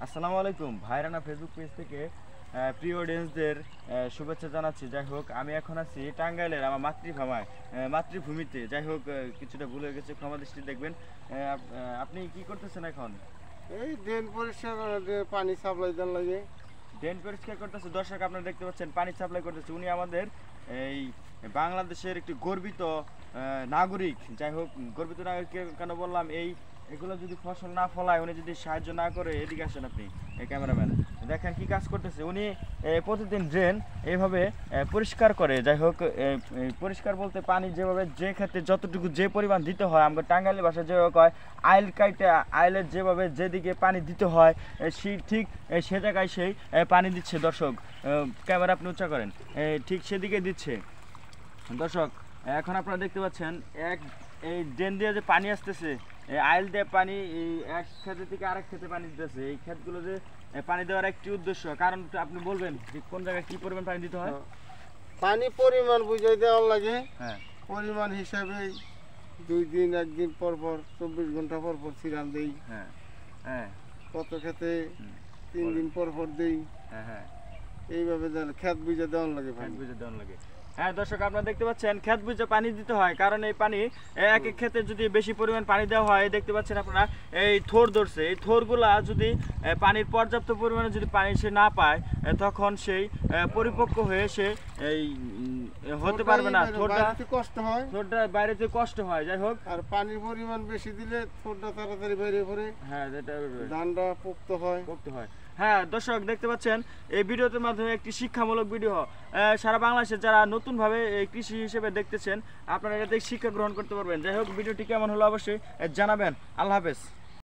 আসসালামু আলাইকুম ভাইরানা Facebook page থেকে প্রিয় অডিয়েন্সদের শুভেচ্ছা জানাচ্ছি। যাই হোক, আমি এখন আছি টাঙ্গাইলের আমার মাতৃভূমিতে। যাই হোক, কিছুটা ভুল হয়ে গেছে, ক্ষমা দৃষ্টি দেখবেন। আপনি কি করতেছেন এখন? এই ড্রেন পরিষ্কার করে পানি সাপ্লাই দেন লাগে। ড্রেন পরিষ্কার করতেছে। দর্শক, আপনারা দেখতে পাচ্ছেন পানি সাপ্লাই করতেছে। উনি আমাদের এই বাংলাদেশের একটি গর্বিত নাগরিক। যাই হোক, গর্বিত নাগরিক কেন বললাম, এগুলো যদি ফসল না ফলায়, উনি যদি সাহায্য না করে, এদিকে আসেন আপনি, এই ক্যামেরাম্যান, দেখেন কি কাজ করতেছে উনি। প্রতিদিন ড্রেন এইভাবে পরিষ্কার করে। যাই হোক, পরিষ্কার বলতে পানি যেভাবে যে ক্ষেত্রে যতটুকু যে পরিমাণ দিতে হয়, আমাকে টাঙ্গাইলি ভাষায় যেভাবে কয় আইল কাইটে, আইলের যেভাবে যেদিকে পানি দিতে হয় ঠিক সে জায়গায় সেই পানি দিচ্ছে। দর্শক, ক্যামেরা আপনি উচ্চ করেন, ঠিক সেদিকে দিচ্ছে। দর্শক, এখন আপনারা দেখতে পাচ্ছেন এই ড্রেন দিয়ে যে পানি আসতেছে, আইল দিয়ে পানি এই এক ক্ষেত্র থেকে আরেক ক্ষেত্রে পানি দিতেছে। এই ক্ষেতগুলো যে পানি দেওয়ার একটি উদ্দেশ্য, কারণ আপনি বলবেন যে কোন জায়গায় কি পরিমাণ পানি দিতে হয়? পানি পরিমাণ বুঝাই দেওয়া লাগে। হ্যাঁ, পরিমাণ হিসাবে 2 দিন 1 দিন পর পর 24 ঘন্টা পর পর ছিড়ান দেই। হ্যাঁ, হ্যাঁ, কত খেতে 3 দিন পর পর দেই। হ্যাঁ, হ্যাঁ, এইভাবে খেত বুঝে দেওয়া লাগে। ক্ষেত বুঝে দেওয়ার লাগে। হ্যাঁ দর্শক, আপনারা দেখতে পাচ্ছেন ক্ষেত বুঝে পানি দিতে হয়, কারণ এই পানি এক এক ক্ষেতে যদি বেশি পরিমাণ পানি দেওয়া হয়, দেখতে পাচ্ছেন আপনারা এই থোর ধরছে। এই থোরগুলা যদি পানির পর্যাপ্ত পরিমাণে যদি পানি সে না পায়, তখন সেই পরিপক্ক হয়ে সে এই হতে পারবে না। থোরটা কষ্ট হয়, থোরটা বাইরেতে কষ্ট হয়। যাই হোক, আর পানির পরিমাণ বেশি দিলে থোরটা তাড়াতাড়ি বাইরে পড়ে। হ্যাঁ, ধানটা পোক্ত হয়। হ্যাঁ দর্শক, দেখতে পাচ্ছেন এই ভিডিওটির মাধ্যমে একটি শিক্ষামূলক ভিডিও। সারা বাংলাদেশে যারা নতুনভাবে কৃষি হিসেবে দেখতেছেন, আপনারা এটাতে শিক্ষা গ্রহণ করতে পারবেন। যাই হোক, ভিডিওটি কেমন হলো অবশ্যই জানাবেন। আল্লাহ হাফেজ।